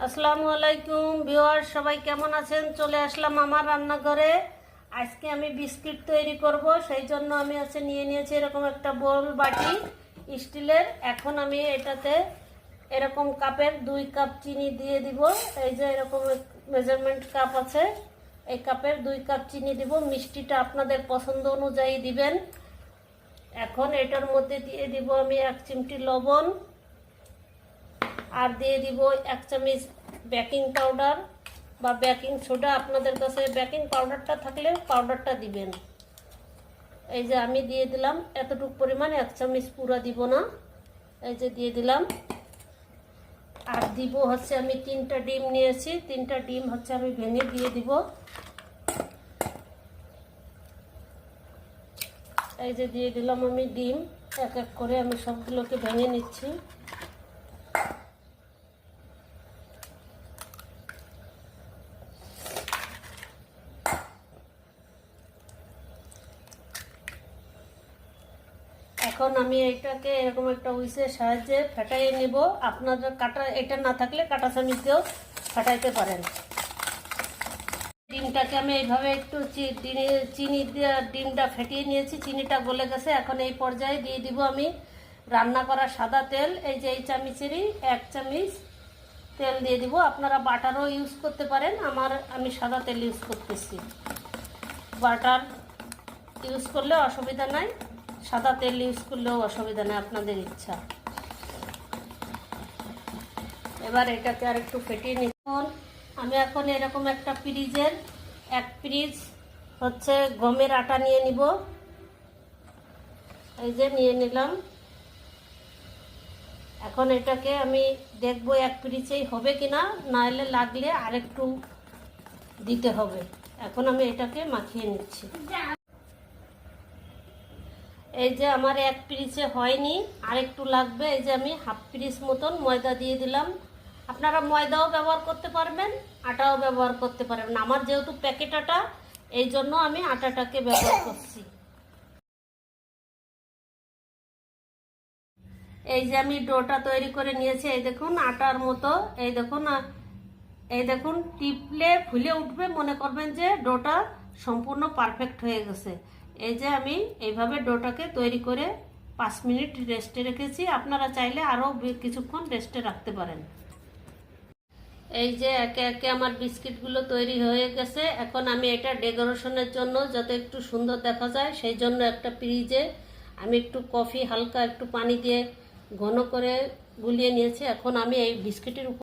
আসসালামু আলাইকুম ভিউয়ার্স, সবাই কেমন আছেন? চলে আসলাম আমার রান্নাঘরে। আজকে আমি বিস্কিট তৈরি করব, সেই জন্য আমি নিয়ে নিয়েছি এরকম একটা বোল বাটি স্টিলের। এখন আমি এটাতে এরকম কাপের 2 কাপ চিনি দিয়ে দিব। এই যে এরকম মেজারমেন্ট কাপ আছে, এই কাপের 2 কাপ চিনি দিব। মিষ্টিটা আপনাদের পছন্দ অনুযায়ী দিবেন। এখন এটার মধ্যে দিয়ে দিব আমি 1 চিমটি লবণ, আর দিয়ে দিব 1 চামচ বেকিং পাউডার বা বেকিং সোডা। আপনাদের কাছে বেকিং পাউডারটা থাকলে পাউডারটা দিবেন। এই যে আমি দিয়ে দিলাম এতটুকু পরিমাণ, 1 চামচ পুরো দিব না। এই যে দিয়ে দিলাম। আর দিব আমি 3টা ডিম নিয়েছি, 3টা ডিম আমি ভেঙে দিয়ে দিব। এই যে দিয়ে দিলাম আমি ডিম, এক এক করে আমি সবগুলোকে ভেঙে নিচ্ছি। এখন আমি এটাকে এরকম একটা উইসের সাহায্যে ফাটাইয়ে নেব। আপনাদের কাটা এটা না থাকলে কাটা চামচ দিয়েও ফাটাইতে পারেন। ডিমটাকে আমি এইভাবে একটু চিনি দিয়ে ডিমটা ফেটিয়ে নিয়েছি, চিনিটা গলে গেছে। এখন এই পর্যায়ে দিয়ে দিব আমি রান্না করা সাদা তেল। এই যে এই চামচেরই 1 চামচ তেল দিয়ে দিব। আপনারা বাটারও ইউজ করতে পারেন, আমি সাদা তেল ইউজ করতেছি। বাটার ইউজ করলে অসুবিধা নাই, সাদা তেল ইউজ করলেও অসুবিধা নেই, আপনাদের ইচ্ছা। এবার এটাকে আর একটু ফেটিয়ে নিই। আমি এখন এরকম একটা ফ্রিজের 1 পিস গমের আটা নিয়ে নিব। এই যে নিয়ে নিলাম। এখন এটাকে আমি দেখবো 1 পিসেই হবে কিনা, নাহলে লাগলে আরেকটু দিতে হবে। এখন আমি এটাকে মাখিয়ে নিচ্ছি। এই যে আমার 1 পিসে হয়নি, আরেকটু লাগবে। এই যে আমি হাফ পিস মতন ময়দা দিয়ে দিলাম। আপনারা ময়দাও ব্যবহার করতে পারবেন, আটাও ব্যবহার করতে পারবেন। আমার যেহেতু প্যাকেট আটা, এই জন্য আমি আটাটাকে ব্যবহার করছি। এই যে আমি ডোটা তৈরি করে নিয়েছি, এই দেখুন আটার মতো। এই দেখুন টিপলে ফুলে উঠবে, মনে করবেন যে ডোটা সম্পূর্ণ পারফেক্ট হয়ে গেছে। এই যে আমি এইভাবে ডোটাকে তৈরি করে 5 মিনিট রেস্টে রেখেছি। আপনারা চাইলে আরও কিছুক্ষণ রেস্টে রাখতে পারেন। এই যে একে একে আমার বিস্কিটগুলো তৈরি হয়ে গেছে। এখন আমি এটা ডেকোরেশনের জন্য যাতে একটু সুন্দর দেখা যায়, সেই জন্য একটা ফ্রিজে আমি একটু কফি হালকা একটু পানি দিয়ে ঘন করে গুলিয়ে নিয়েছি। এখন আমি এই বিস্কিটের উপর